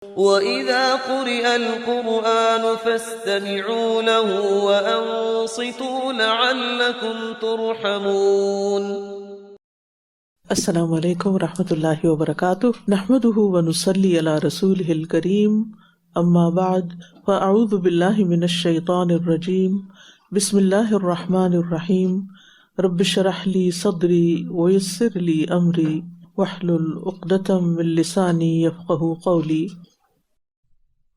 وإذا قرئ القرآن فاستمعوا له وأنصتوا لعلكم ترحمون. السلام عليكم ورحمة الله وبركاته. نحمده ونصلي على رسوله الكريم، أما بعد، فأعوذ بالله من الشيطان الرجيم. بسم الله الرحمن الرحيم. رب اشرح لي صدري ويسر لي أمري واحلل عقدة من لساني يفقه قولي.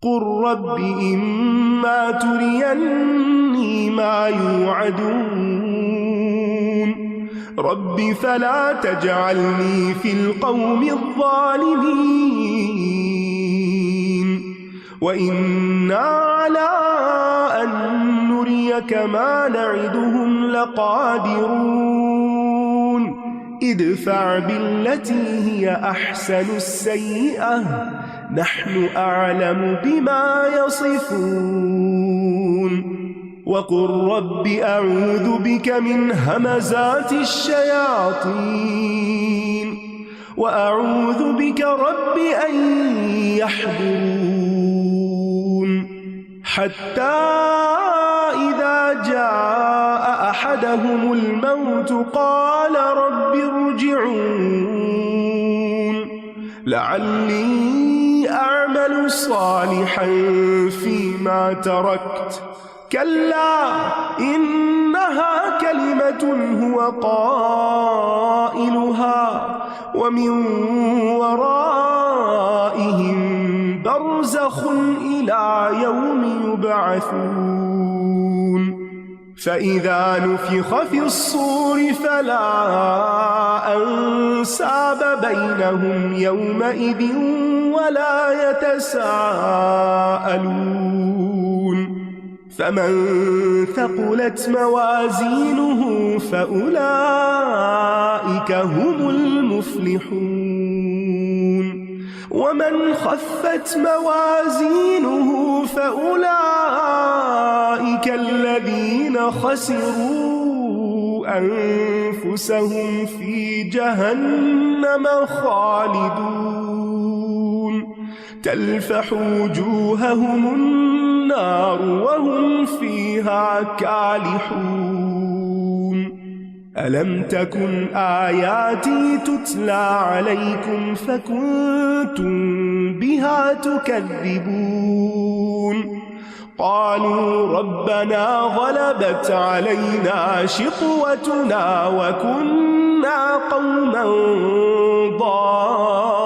قل رب إما تريني ما يوعدون رب فلا تجعلني في القوم الظالمين وإنا على أن نريك ما نعدهم لقادرون ادفع بالتي هي أحسن السيئة نحن أعلم بما يصفون وقل رب أعوذ بك من همزات الشياطين وأعوذ بك رب أن يحضرون حتى إذا جاء أحدهم الموت قال رب ارجعون لعلي أعمل صالحا فيما تركت كلا إنها كلمة هو قائلها ومن ورائهم برزخ إلى يوم يبعثون فإذا نفخ في الصور فلا أنساب بينهم يومئذ ولا يتساءلون فمن ثقلت موازينه فأولئك هم المفلحون ومن خفت موازينه فأولئك الذين خسروا أنفسهم في جهنم خالدون تلفح وجوههم النار وهم فيها كالحون ألم تكن آياتي تتلى عليكم فكنتم بها تكذبون قالوا ربنا غلبت علينا شقوتنا وكنا قوما ضالين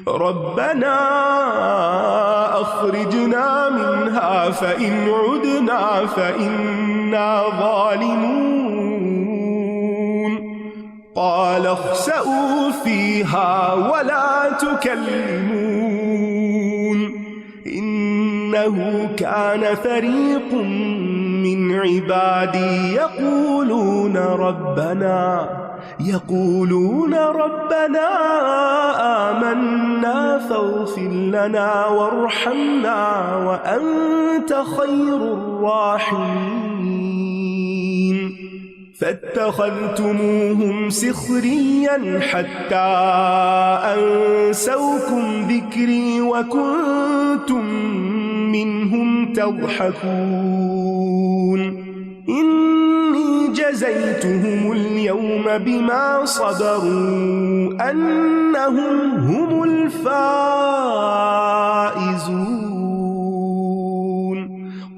ربنا أخرجنا منها فإن عدنا فإنا ظالمون قال اخسئوا فيها ولا تكلمون إنه كان فريق من عبادي يقولون ربنا آمنا فاغفر لنا وارحمنا وأنت خير الراحمين فاتخذتموهم سخريا حتى أنسوكم ذكري وكنتم منهم تضحكون إني جزيتهم اليوم بما صبروا أنهم هم الفائزون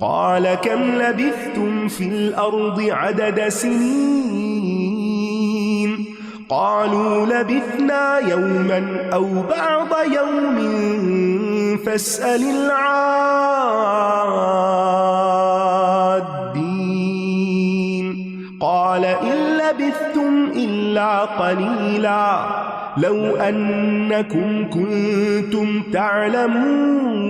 قال كم لبثتم في الأرض عدد سنين قالوا لبثنا يوما أو بعض يوم فاسأل العادين قال إن لبثتم إلا قليلا لو أنكم كنتم تعلمون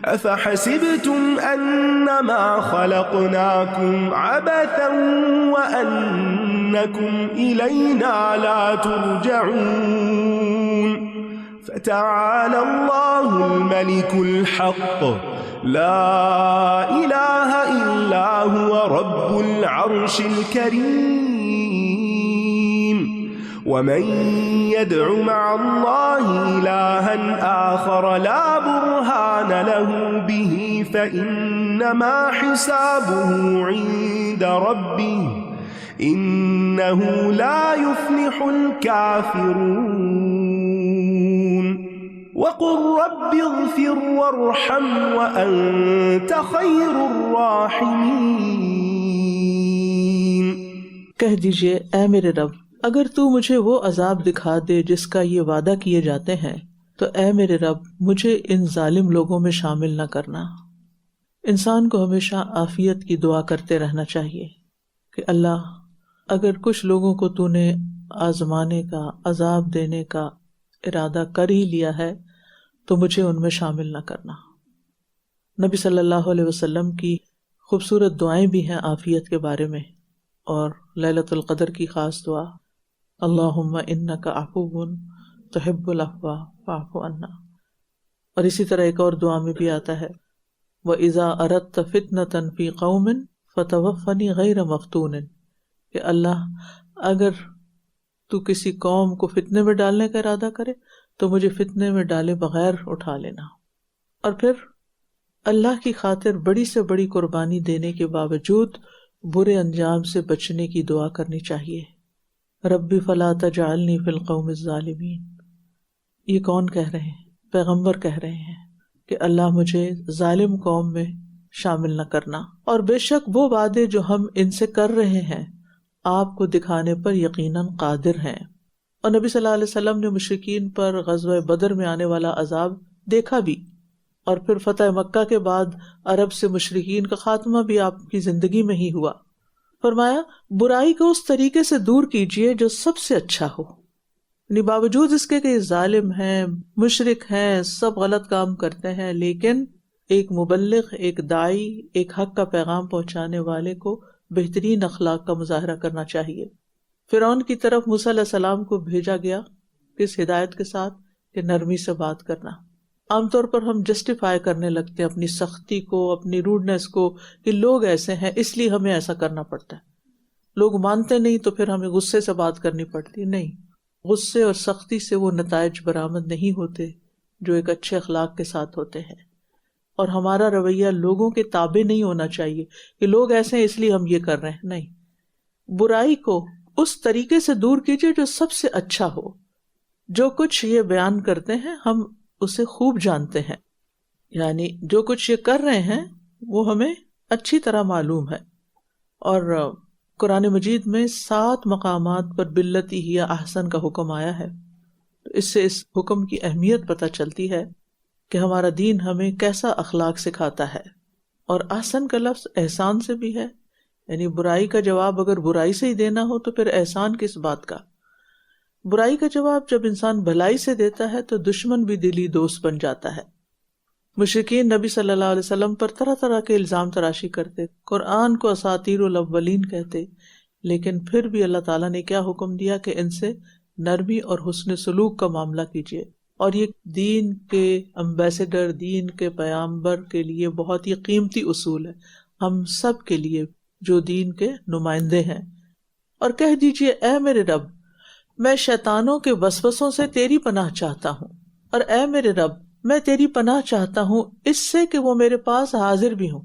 أفحسبتم أنما خلقناكم عبثا وأنكم إلينا لا ترجعون فتعالى الله الملك الحق لا إله إلا هو رب العرش الكريم ومن يدع مع الله إلها آخر لا برهان له به فإنما حسابه عند ربه إنه لا يفلح الكافرون وقل رب اغفر وارحم وأنت خير الراحمين۔ کہہ دیجئے اے میرے رب، اگر تو مجھے وہ عذاب دکھا دے جس کا یہ وعدہ کیے جاتے ہیں تو اے میرے رب مجھے ان ظالم لوگوں میں شامل نہ کرنا۔ انسان کو ہمیشہ عافیت کی دعا کرتے رہنا چاہیے کہ اللہ اگر کچھ لوگوں کو تو نے آزمانے کا، عذاب دینے کا ارادہ کر ہی لیا ہے تو مجھے ان میں شامل نہ کرنا۔ نبی صلی اللہ علیہ وسلم کی خوبصورت دعائیں بھی ہیں عافیت کے بارے میں، اور لیلۃ القدر کی خاص دعا اللہم انک عفو تحب العفو فاعف عنا، اور اسی طرح ایک اور دعا میں بھی آتا ہے وَإِذَا أَرَدْتَ فِتْنَةً فِي قَوْمٍ فَتَوَفَّنِي غَيْرَ مَفْتُونٍ، کہ اللہ اگر تو کسی قوم کو فتنے میں ڈالنے کا ارادہ کرے تو مجھے فتنے میں ڈالے بغیر اٹھا لینا۔ اور پھر اللہ کی خاطر بڑی سے بڑی قربانی دینے کے باوجود برے انجام سے بچنے کی دعا کرنی چاہیے۔ ربی فلا تجعلنی فی القوم الظالمین، یہ کون کہہ رہے ہیں؟ پیغمبر کہہ رہے ہیں کہ اللہ مجھے ظالم قوم میں شامل نہ کرنا۔ اور بے شک وہ وعدے جو ہم ان سے کر رہے ہیں آپ کو دکھانے پر یقیناً قادر ہیں۔ اور نبی صلی اللہ علیہ وسلم نے مشرکین پر غزوہ بدر میں آنے والا عذاب دیکھا بھی، اور پھر فتح مکہ کے بعد عرب سے مشرکین کا خاتمہ بھی آپ کی زندگی میں ہی ہوا۔ فرمایا برائی کو اس طریقے سے دور کیجیے جو سب سے اچھا ہو، یعنی باوجود اس کے کہ یہ ظالم ہیں، مشرک ہیں، سب غلط کام کرتے ہیں، لیکن ایک مبلغ، ایک داعی، ایک حق کا پیغام پہنچانے والے کو بہترین اخلاق کا مظاہرہ کرنا چاہیے۔ فرعون کی طرف موسیٰ علیہ السلام کو بھیجا گیا کس ہدایت کے ساتھ؟ کہ نرمی سے بات کرنا۔ عام طور پر ہم جسٹیفائی کرنے لگتے ہیں اپنی سختی کو، اپنی روڈنس کو، کہ لوگ ایسے ہیں اس لیے ہمیں ایسا کرنا پڑتا ہے، لوگ مانتے نہیں تو پھر ہمیں غصے سے بات کرنی پڑتی۔ نہیں، غصے اور سختی سے وہ نتائج برآمد نہیں ہوتے جو ایک اچھے اخلاق کے ساتھ ہوتے ہیں۔ اور ہمارا رویہ لوگوں کے تابع نہیں ہونا چاہیے کہ لوگ ایسے ہیں اس لیے ہم یہ کر رہے ہیں، نہیں، برائی کو اس طریقے سے دور کیجیے جو سب سے اچھا ہو۔ جو کچھ یہ بیان کرتے ہیں ہم اسے خوب جانتے ہیں، یعنی جو کچھ یہ کر رہے ہیں وہ ہمیں اچھی طرح معلوم ہے۔ اور قرآن مجید میں 7 مقامات پر باللتی ہی احسن کا حکم آیا ہے، تو اس سے اس حکم کی اہمیت پتہ چلتی ہے کہ ہمارا دین ہمیں کیسا اخلاق سکھاتا ہے۔ اور احسن کا لفظ احسان سے بھی ہے، یعنی برائی کا جواب اگر برائی سے ہی دینا ہو تو پھر احسان کس بات کا؟ برائی کا جواب جب انسان بھلائی سے دیتا ہے تو دشمن بھی دلی دوست بن جاتا ہے۔ مشرکین نبی صلی اللہ علیہ وسلم پر طرح طرح کے الزام تراشی کرتے، قرآن کو اساطیر الاولین کہتے، لیکن پھر بھی اللہ تعالیٰ نے کیا حکم دیا کہ ان سے نرمی اور حسن سلوک کا معاملہ کیجیے۔ اور یہ دین کے امبیسڈر، دین کے پیامبر کے لیے بہت ہی قیمتی اصول ہے، ہم سب کے لیے جو دین کے نمائندے ہیں۔ اور کہہ دیجیے اے میرے رب میں شیطانوں کے وسوسوں سے تیری پناہ چاہتا ہوں، اور اے میرے رب میں تیری پناہ چاہتا ہوں اس سے کہ وہ میرے پاس حاضر بھی ہوں،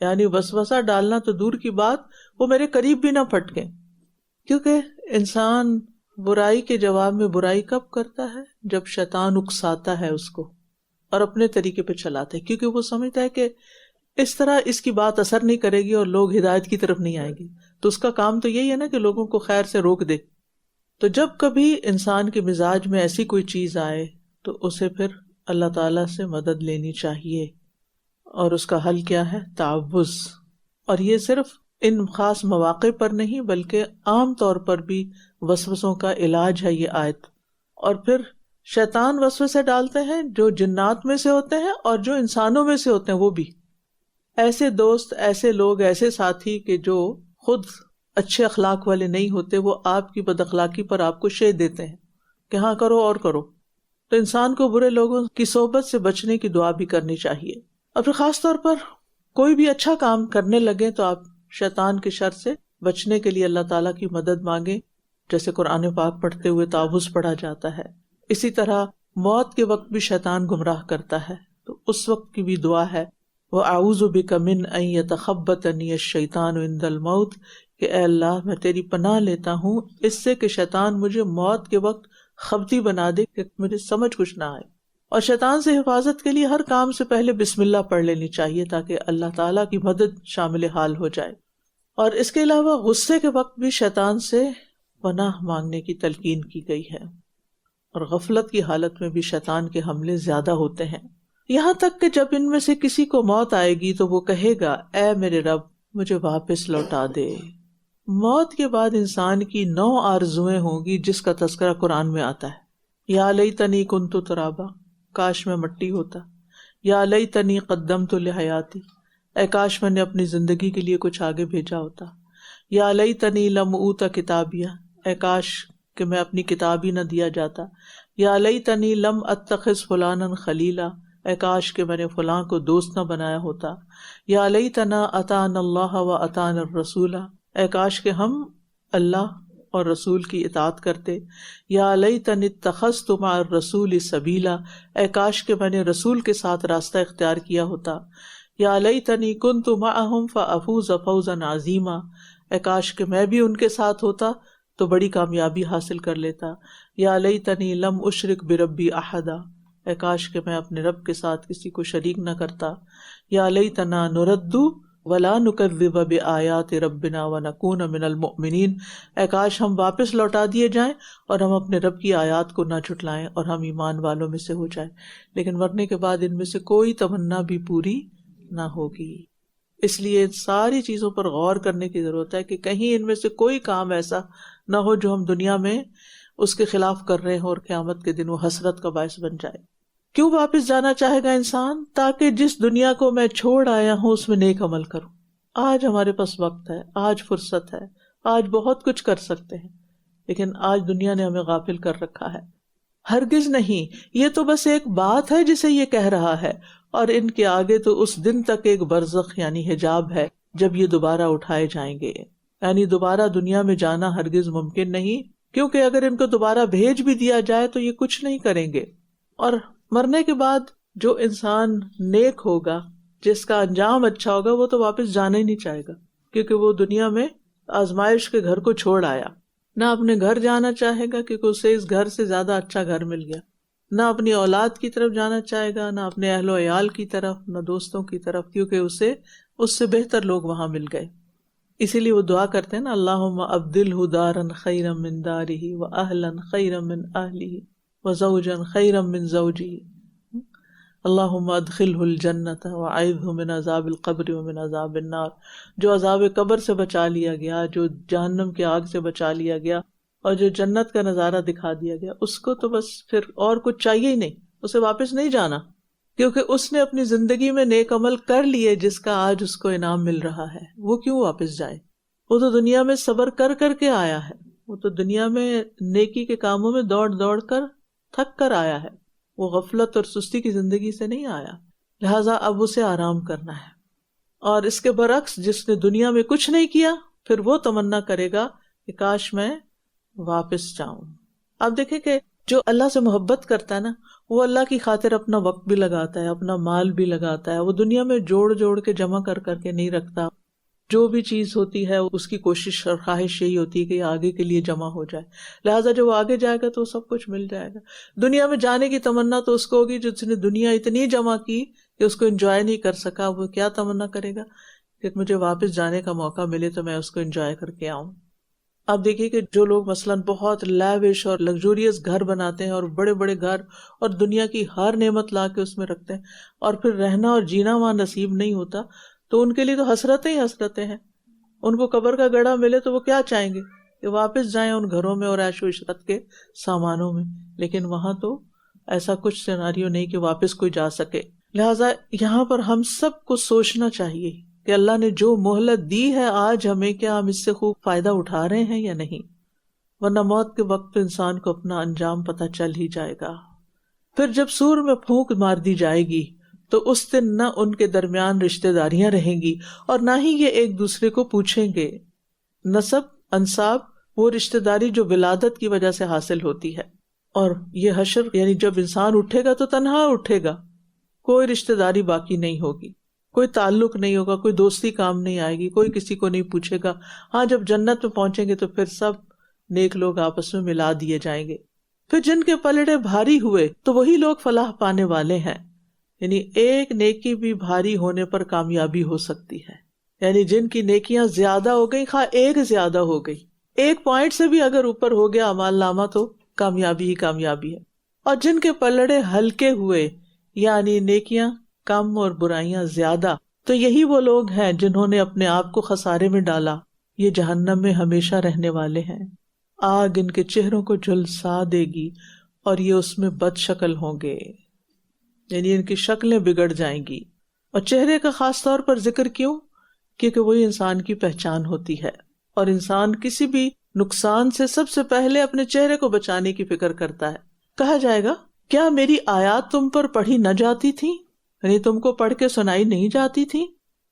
یعنی وسوسہ ڈالنا تو دور کی بات، وہ میرے قریب بھی نہ پھٹکیں، کیونکہ انسان برائی کے جواب میں برائی کب کرتا ہے؟ جب شیطان اکساتا ہے اس کو اور اپنے طریقے پہ چلاتا ہے، کیونکہ وہ سمجھتا ہے کہ اس طرح اس کی بات اثر نہیں کرے گی اور لوگ ہدایت کی طرف نہیں آئیں گے، تو اس کا کام تو یہی ہے نا کہ لوگوں کو خیر سے روک دے۔ تو جب کبھی انسان کے مزاج میں ایسی کوئی چیز آئے تو اسے پھر اللہ تعالیٰ سے مدد لینی چاہیے، اور اس کا حل کیا ہے؟ تعوذ۔ اور یہ صرف ان خاص مواقع پر نہیں بلکہ عام طور پر بھی وسوسوں کا علاج ہے یہ آیت۔ اور پھر شیطان وسوسے ڈالتے ہیں جو جنات میں سے ہوتے ہیں اور جو انسانوں میں سے ہوتے ہیں، وہ بھی ایسے دوست، ایسے لوگ، ایسے ساتھی کہ جو خود اچھے اخلاق والے نہیں ہوتے، وہ آپ کی بد اخلاقی پر آپ کو شے دیتے ہیں کہ ہاں کرو اور کرو۔ تو انسان کو برے لوگوں کی صحبت سے بچنے کی دعا بھی کرنی چاہیے۔ اور پھر خاص طور پر کوئی بھی اچھا کام کرنے لگے تو آپ شیطان کے شر سے بچنے کے لیے اللہ تعالیٰ کی مدد مانگیں، جیسے قرآن پاک پڑھتے ہوئے تعوذ پڑھا جاتا ہے، اسی طرح موت کے وقت بھی شیطان گمراہ کرتا ہے، تو اس وقت کی بھی دعا ہے وَأَعُوذُ بِكَ مِنْ أَنْ يَتَخَبَّطَنِيَ الشَّيْطَانُ عِنْدَ الْمَوْتِ، کہ اے اللہ میں تیری پناہ لیتا ہوں اس سے کہ شیطان مجھے موت کے وقت خبطی بنا دے، کہ مجھے سمجھ کچھ نہ آئے۔ اور شیطان سے حفاظت کے لیے ہر کام سے پہلے بسم اللہ پڑھ لینی چاہیے تاکہ اللہ تعالیٰ کی مدد شامل حال ہو جائے۔ اور اس کے علاوہ غصے کے وقت بھی شیطان سے پناہ مانگنے کی تلقین کی گئی ہے، اور غفلت کی حالت میں بھی شیطان کے حملے زیادہ ہوتے ہیں، یہاں تک کہ جب ان میں سے کسی کو موت آئے گی تو وہ کہے گا اے میرے رب مجھے واپس لوٹا دے۔ موت کے بعد انسان کی 9 آرزویں ہوں گی جس کا تذکرہ قرآن میں آتا ہے۔ یا لیتنی کنت ترابا، کاش میں مٹی ہوتا۔ یا لیتنی قدمت لحیاتی، اے کاش میں نے اپنی زندگی کے لیے کچھ آگے بھیجا ہوتا۔ یا لیتنی لم اوت کتابیہ، اے کاش کہ میں اپنی کتاب ہی نہ دیا جاتا۔ یا لیتنی لم اتخذ فلانا خلیلا، اے کاش کہ میں نے فلاں کو دوست نہ بنایا ہوتا۔ یا لیتنا اطعنا اللہ و اطعنا الرسول، اے کاش کہ ہم اللہ اور رسول کی اطاعت کرتے۔ یا لیتنی اتخذت مع الرسول سبیلا، اے کاش کہ میں نے رسول کے ساتھ راستہ اختیار کیا ہوتا۔ یا لیتنی کنت معہم فافوز فوزا عظیما، اے کاش کہ میں بھی ان کے ساتھ ہوتا تو بڑی کامیابی حاصل کر لیتا۔ یا لیتنی لم اشرک بربی احدا، اے کاش کہ میں اپنے رب کے ساتھ کسی کو شریک نہ کرتا۔ یا لیتنا نرد ولا نکذب بآیات ربنا ونکون من المؤمنین، اے کاش ہم واپس لوٹا دیے جائیں اور ہم اپنے رب کی آیات کو نہ جھٹلائیں اور ہم ایمان والوں میں سے ہو جائیں۔ لیکن مرنے کے بعد ان میں سے کوئی تمنا بھی پوری نہ ہوگی، اس لیے ساری چیزوں پر غور کرنے کی ضرورت ہے کہ کہیں ان میں سے کوئی کام ایسا نہ ہو جو ہم دنیا میں اس کے خلاف کر رہے ہوں اور قیامت کے دن وہ حسرت کا باعث بن جائے۔ کیوں واپس جانا چاہے گا انسان؟ تاکہ جس دنیا کو میں چھوڑ آیا ہوں اس میں نیک عمل کروں۔ آج ہمارے پاس وقت ہے، آج فرصت ہے، آج بہت کچھ کر سکتے ہیں، لیکن آج دنیا نے ہمیں غافل کر رکھا ہے۔ ہرگز نہیں، یہ تو بس ایک بات ہے جسے یہ کہہ رہا ہے، اور ان کے آگے تو اس دن تک ایک برزخ یعنی حجاب ہے جب یہ دوبارہ اٹھائے جائیں گے، یعنی دوبارہ دنیا میں جانا ہرگز ممکن نہیں، کیونکہ اگر ان کو دوبارہ بھیج بھی دیا جائے تو یہ کچھ نہیں کریں گے۔ اور مرنے کے بعد جو انسان نیک ہوگا، جس کا انجام اچھا ہوگا، وہ تو واپس جانا ہی نہیں چاہے گا، کیونکہ وہ دنیا میں آزمائش کے گھر کو چھوڑ آیا، نہ اپنے گھر جانا چاہے گا کیونکہ اسے اس گھر سے زیادہ اچھا گھر مل گیا، نہ اپنی اولاد کی طرف جانا چاہے گا، نہ اپنے اہل و عیال کی طرف، نہ دوستوں کی طرف، کیونکہ اسے اس سے بہتر لوگ وہاں مل گئے۔ اسی لیے وہ دعا کرتے ہیں نا، اللہم ابدلہ دارا خیرا من دارہ واہلا خیرا من اہلہ وزوجا خیرا من زوجہ، اللہم ادخلہ الجنۃ واعذہ من عذاب القبر ومن عذاب النار۔ جو عذاب قبر سے بچا لیا گیا، جو جہنم کی آگ سے بچا لیا گیا، اور جو جنت کا نظارہ دکھا دیا گیا، اس کو تو بس پھر اور کچھ چاہیے ہی نہیں، اسے واپس نہیں جانا، کیونکہ اس نے اپنی زندگی میں نیک عمل کر لیے جس کا آج اس کو انعام مل رہا ہے۔ وہ کیوں واپس جائے؟ وہ تو دنیا میں صبر کر کر کے آیا ہے، وہ تو دنیا میں نیکی کے کاموں میں دوڑ دوڑ کر تھک کر آیا ہے، وہ غفلت اور سستی کی زندگی سے نہیں آیا، لہٰذا اب اسے آرام کرنا ہے۔ اور اس کے برعکس جس نے دنیا میں کچھ نہیں کیا، پھر وہ تمنا کرے گا کہ کاش میں واپس جاؤں۔ آپ دیکھیں کہ جو اللہ سے محبت کرتا ہے نا، وہ اللہ کی خاطر اپنا وقت بھی لگاتا ہے، اپنا مال بھی لگاتا ہے، وہ دنیا میں جوڑ جوڑ کے جمع کر کر کے نہیں رکھتا۔ جو بھی چیز ہوتی ہے اس کی کوشش اور خواہش یہی ہوتی ہے کہ یہ آگے کے لیے جمع ہو جائے، لہٰذا جب وہ آگے جائے گا تو سب کچھ مل جائے گا۔ دنیا میں جانے کی تمنا تو اس کو ہوگی جس نے دنیا اتنی جمع کی کہ اس کو انجوائے نہیں کر سکا، وہ کیا تمنا کرے گا کہ مجھے واپس جانے کا موقع ملے تو میں اس کو انجوائے کر کے آؤں۔ آپ دیکھیے کہ جو لوگ مثلاً بہت لیوش اور لگزوریس گھر بناتے ہیں اور بڑے بڑے گھر اور دنیا کی ہر نعمت لا کے اس میں رکھتے ہیں، اور پھر رہنا اور جینا وہاں نصیب نہیں ہوتا، تو ان کے لیے تو حسرتیں ہی حسرتیں ہیں۔ ان کو قبر کا گڑھا ملے تو وہ کیا چاہیں گے کہ واپس جائیں ان گھروں میں اور عیش و عشرت کے سامانوں میں، لیکن وہاں تو ایسا کچھ سیناریو نہیں کہ واپس کوئی جا سکے۔ لہٰذا یہاں پر ہم سب کو سوچنا چاہیے کہ اللہ نے جو مہلت دی ہے آج ہمیں، کیا ہم اس سے خوب فائدہ اٹھا رہے ہیں یا نہیں، ورنہ موت کے وقت انسان کو اپنا انجام پتہ چل ہی جائے گا۔ پھر جب سور میں پھونک مار دی جائے گی تو اس دن نہ ان کے درمیان رشتہ داریاں رہیں گی اور نہ ہی یہ ایک دوسرے کو پوچھیں گے، نسب، انساب وہ رشتہ داری جو ولادت کی وجہ سے حاصل ہوتی ہے. اور یہ حشر یعنی جب انسان اٹھے گا تو تنہا اٹھے گا، کوئی رشتہ داری باقی نہیں ہوگی، کوئی تعلق نہیں ہوگا، کوئی دوستی کام نہیں آئے گی، کوئی کسی کو نہیں پوچھے گا. ہاں جب جنت میں پہنچیں گے تو پھر سب نیک لوگ آپس میں ملا دیے جائیں گے. پھر جن کے پلڑے بھاری ہوئے تو وہی لوگ فلاح پانے والے ہیں. یعنی ایک نیکی بھی بھاری ہونے پر کامیابی ہو سکتی ہے. یعنی جن کی نیکیاں زیادہ ہو گئی، خواہ ایک زیادہ ہو گئی، ایک پوائنٹ سے بھی اگر اوپر ہو گیا اعمال نامہ تو کامیابی ہی کامیابی ہے. اور جن کے پلڑے ہلکے ہوئے یعنی نیکیاں کم اور برائیاں زیادہ، تو یہی وہ لوگ ہیں جنہوں نے اپنے آپ کو خسارے میں ڈالا، یہ جہنم میں ہمیشہ رہنے والے ہیں. آگ ان کے چہروں کو جھلسا دے گی اور یہ اس میں بد شکل ہوں گے، یعنی ان کی شکلیں بگڑ جائیں گی. اور چہرے کا خاص طور پر ذکر کیوں؟ کیونکہ وہی انسان کی پہچان ہوتی ہے، اور انسان کسی بھی نقصان سے سب سے پہلے اپنے چہرے کو بچانے کی فکر کرتا ہے. کہا جائے گا کیا میری آیات تم پر پڑھی نہ جاتی تھی، یعنی تم کو پڑھ کے سنائی نہیں جاتی تھی،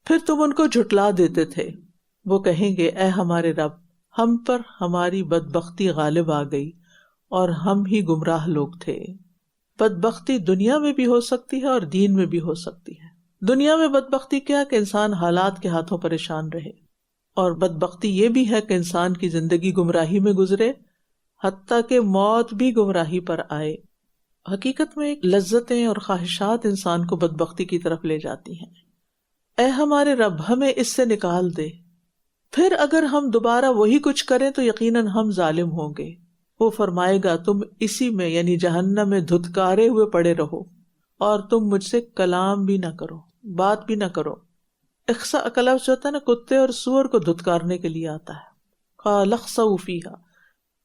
پھر تم ان کو جھٹلا دیتے تھے. وہ کہیں گے اے ہمارے رب، ہم پر ہماری بدبختی غالب آ گئی اور ہم ہی گمراہ لوگ تھے. بدبختی دنیا میں بھی ہو سکتی ہے اور دین میں بھی ہو سکتی ہے. دنیا میں بدبختی کیا کہ انسان حالات کے ہاتھوں پریشان رہے، اور بدبختی یہ بھی ہے کہ انسان کی زندگی گمراہی میں گزرے، حتیٰ کہ موت بھی گمراہی پر آئے. حقیقت میں لذتیں اور خواہشات انسان کو بدبختی کی طرف لے جاتی ہیں. اے ہمارے رب، ہمیں اس سے نکال دے، پھر اگر ہم دوبارہ وہی کچھ کریں تو یقیناً ہم ظالم ہوں گے. وہ فرمائے گا تم اسی میں یعنی جہنم میں دھتکارے ہوئے پڑے رہو، اور تم مجھ سے کلام بھی نہ کرو، بات بھی نہ کرو. اخسا کا لفظ جو ہوتا ہے نا، کتے اور سور کو دھتکارنے کے لیے آتا ہے. قال اخسؤ فیہا،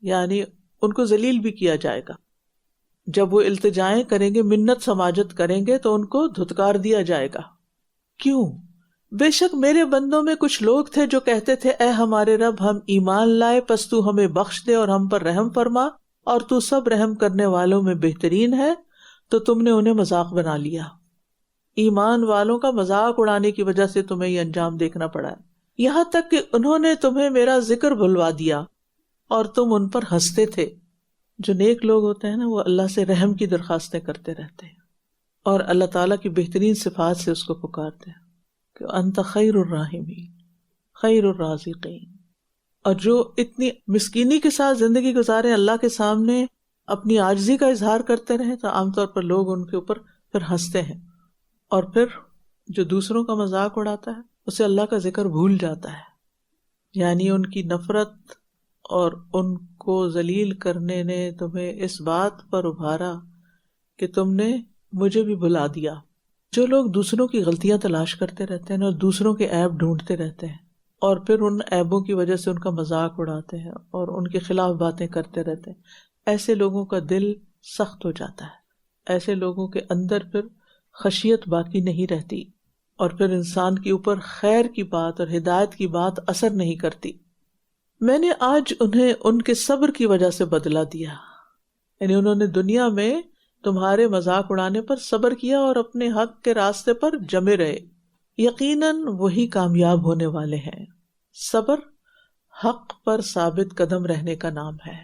یعنی ان کو ذلیل بھی کیا جائے گا. جب وہ التجائیں کریں گے، منت سماجت کریں گے تو ان کو دھتکار دیا جائے گا. کیوں؟ بے شک میرے بندوں میں کچھ لوگ تھے جو کہتے تھے اے ہمارے رب، ہم ایمان لائے پس تو ہمیں بخش دے اور ہم پر رحم فرما، اور تو سب رحم کرنے والوں میں بہترین ہے. تو تم نے انہیں مذاق بنا لیا. ایمان والوں کا مذاق اڑانے کی وجہ سے تمہیں یہ انجام دیکھنا پڑا ہے. یہاں تک کہ انہوں نے تمہیں میرا ذکر بھلوا دیا اور تم ان پر ہنستے تھے. جو نیک لوگ ہوتے ہیں نا، وہ اللہ سے رحم کی درخواستیں کرتے رہتے ہیں اور اللہ تعالیٰ کی بہترین صفات سے اس کو پکارتے ہیں کہ انت خیر الراحمین خیر الرازقین. اور جو اتنی مسکینی کے ساتھ زندگی گزارے، اللہ کے سامنے اپنی عاجزی کا اظہار کرتے رہے، تو عام طور پر لوگ ان کے اوپر پھر ہنستے ہیں. اور پھر جو دوسروں کا مذاق اڑاتا ہے اسے اللہ کا ذکر بھول جاتا ہے. یعنی ان کی نفرت اور ان کو ذلیل کرنے نے تمہیں اس بات پر ابھارا کہ تم نے مجھے بھی بھلا دیا. جو لوگ دوسروں کی غلطیاں تلاش کرتے رہتے ہیں اور دوسروں کے عیب ڈھونڈتے رہتے ہیں اور پھر ان عیبوں کی وجہ سے ان کا مذاق اڑاتے ہیں اور ان کے خلاف باتیں کرتے رہتے ہیں، ایسے لوگوں کا دل سخت ہو جاتا ہے. ایسے لوگوں کے اندر پھر خشیت باقی نہیں رہتی، اور پھر انسان کے اوپر خیر کی بات اور ہدایت کی بات اثر نہیں کرتی. میں نے آج انہیں ان کے صبر کی وجہ سے بدلہ دیا، یعنی انہوں نے دنیا میں تمہارے مذاق اڑانے پر صبر کیا اور اپنے حق کے راستے پر جمے رہے. یقیناً وہی کامیاب ہونے والے ہیں. صبر حق پر ثابت قدم رہنے کا نام ہے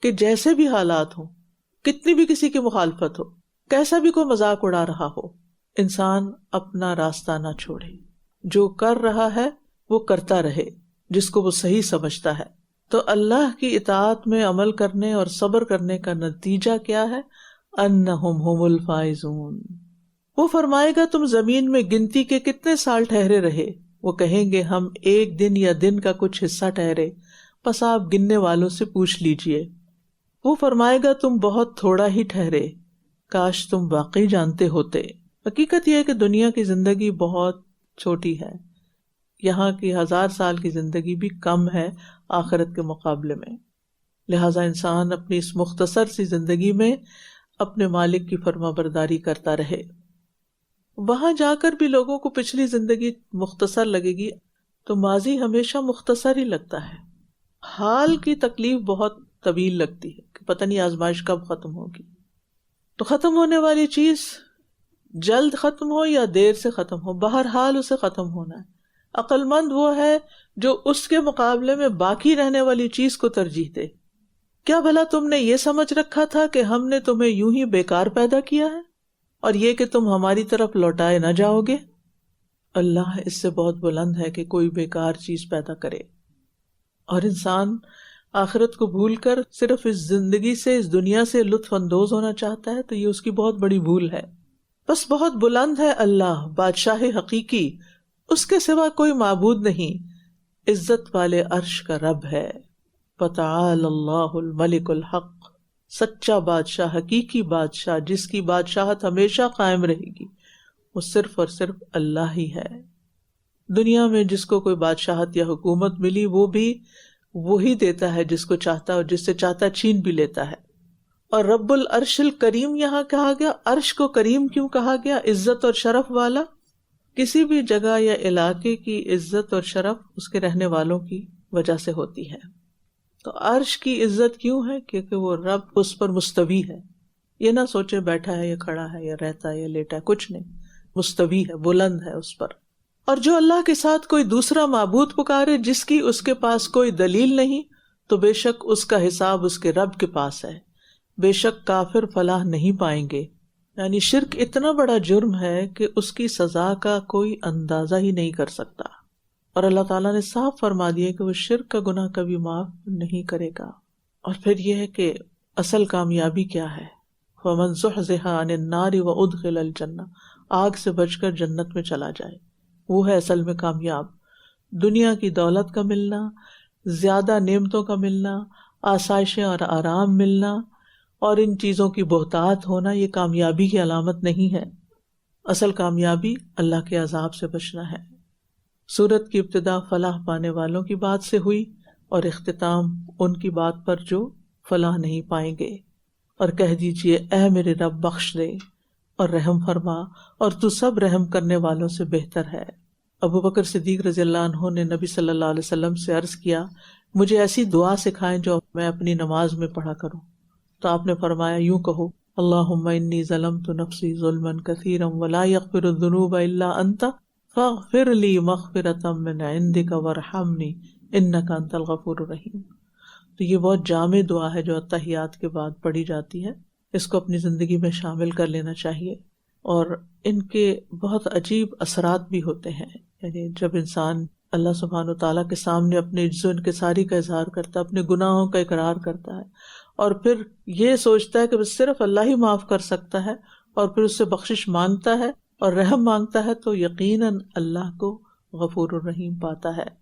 کہ جیسے بھی حالات ہوں، کتنی بھی کسی کی مخالفت ہو، کیسا بھی کوئی مذاق اڑا رہا ہو، انسان اپنا راستہ نہ چھوڑے. جو کر رہا ہے وہ کرتا رہے جس کو وہ صحیح سمجھتا ہے. تو اللہ کی اطاعت میں عمل کرنے اور صبر کرنے کا نتیجہ کیا ہے؟ انہم ہم الفائزون. وہ فرمائے گا تم زمین میں گنتی کے کتنے سال ٹھہرے رہے؟ وہ کہیں گے ہم ایک دن یا دن کا کچھ حصہ ٹھہرے. پس آپ گننے والوں سے پوچھ لیجئے. وہ فرمائے گا تم بہت تھوڑا ہی ٹھہرے، کاش تم واقعی جانتے ہوتے. حقیقت یہ ہے کہ دنیا کی زندگی بہت چھوٹی ہے، یہاں کی 1000 سال کی زندگی بھی کم ہے آخرت کے مقابلے میں. لہٰذا انسان اپنی اس مختصر سی زندگی میں اپنے مالک کی فرما برداری کرتا رہے. وہاں جا کر بھی لوگوں کو پچھلی زندگی مختصر لگے گی تو ماضی ہمیشہ مختصر ہی لگتا ہے. حال کی تکلیف بہت طویل لگتی ہے کہ پتہ نہیں آزمائش کب ختم ہوگی. تو ختم ہونے والی چیز جلد ختم ہو یا دیر سے ختم ہو، بہرحال اسے ختم ہونا ہے. عقل مند وہ ہے جو اس کے مقابلے میں باقی رہنے والی چیز کو ترجیح دے۔ کیا بھلا تم نے یہ سمجھ رکھا تھا کہ ہم نے تمہیں یوں ہی بیکار پیدا کیا ہے اور یہ کہ تم ہماری طرف لوٹائے نہ جاؤ گے؟ اللہ اس سے بہت بلند ہے کہ کوئی بیکار چیز پیدا کرے، اور انسان آخرت کو بھول کر صرف اس زندگی سے، اس دنیا سے لطف اندوز ہونا چاہتا ہے تو یہ اس کی بہت بڑی بھول ہے۔ بس بہت بلند ہے اللہ، بادشاہ حقیقی، اس کے سوا کوئی معبود نہیں، عزت والے عرش کا رب ہے۔ فتعال اللہ الملک الحق، سچا بادشاہ، حقیقی بادشاہ جس کی بادشاہت ہمیشہ قائم رہے گی، وہ صرف اور صرف اللہ ہی ہے۔ دنیا میں جس کو کوئی بادشاہت یا حکومت ملی وہ بھی وہی دیتا ہے جس کو چاہتا ہے، اور جس سے چاہتا ہے چھین بھی لیتا ہے۔ اور رب العرش الکریم یہاں کہا گیا، عرش کو کریم کیوں کہا گیا؟ عزت اور شرف والا۔ کسی بھی جگہ یا علاقے کی عزت اور شرف اس کے رہنے والوں کی وجہ سے ہوتی ہے۔ تو عرش کی عزت کیوں ہے؟ کیونکہ وہ رب اس پر مستوی ہے۔ یہ نہ سوچے بیٹھا ہے یا کھڑا ہے یا رہتا ہے یا لیٹا ہے، کچھ نہیں، مستوی ہے، بلند ہے اس پر۔ اور جو اللہ کے ساتھ کوئی دوسرا معبود پکارے جس کی اس کے پاس کوئی دلیل نہیں، تو بے شک اس کا حساب اس کے رب کے پاس ہے، بے شک کافر فلاح نہیں پائیں گے۔ یعنی شرک اتنا بڑا جرم ہے کہ اس کی سزا کا کوئی اندازہ ہی نہیں کر سکتا، اور اللہ تعالیٰ نے صاف فرما دیا کہ وہ شرک کا گناہ کبھی معاف نہیں کرے گا۔ اور پھر یہ ہے کہ اصل کامیابی کیا ہے؟ فَمَنْ زُحْزِحَ عَنِ النَّارِ وَأُدْخِلَ الْجَنَّةَ، آگ سے بچ کر جنت میں چلا جائے، وہ ہے اصل میں کامیاب۔ دنیا کی دولت کا ملنا، زیادہ نعمتوں کا ملنا، آسائشیں اور آرام ملنا اور ان چیزوں کی بہتات ہونا، یہ کامیابی کی علامت نہیں ہے۔ اصل کامیابی اللہ کے عذاب سے بچنا ہے۔ سورت کی ابتدا فلاح پانے والوں کی بات سے ہوئی اور اختتام ان کی بات پر جو فلاح نہیں پائیں گے۔ اور کہہ دیجئے اے میرے رب بخش دے اور رحم فرما، اور تو سب رحم کرنے والوں سے بہتر ہے۔ ابو بکر صدیق رضی اللہ عنہ نے نبی صلی اللہ علیہ وسلم سے عرض کیا، مجھے ایسی دعا سکھائیں جو میں اپنی نماز میں پڑھا کروں۔ تو آپ نے فرمایا یوں کہو، اللہم انی ظلمت نفسی ظلما کثیرا ولا یغفر الذنوب الا انت فاغفر لی مغفرۃ من عندک وارحمنی انک انت الغفور الرحیم۔ تو یہ بہت جامع دعا ہے جو اتحیات کے بعد پڑھی جاتی ہے، اس کو اپنی زندگی میں شامل کر لینا چاہیے۔ اور ان کے بہت عجیب اثرات بھی ہوتے ہیں، یعنی جب انسان اللہ سبحانہ وتعالیٰ کے سامنے اپنے عجز و انکساری کا اظہار کرتا ہے، اپنے گناہوں کا اقرار کرتا ہے، اور پھر یہ سوچتا ہے کہ بس صرف اللہ ہی معاف کر سکتا ہے، اور پھر اس سے بخشش مانگتا ہے اور رحم مانگتا ہے، تو یقیناً اللہ کو غفور الرحیم پاتا ہے۔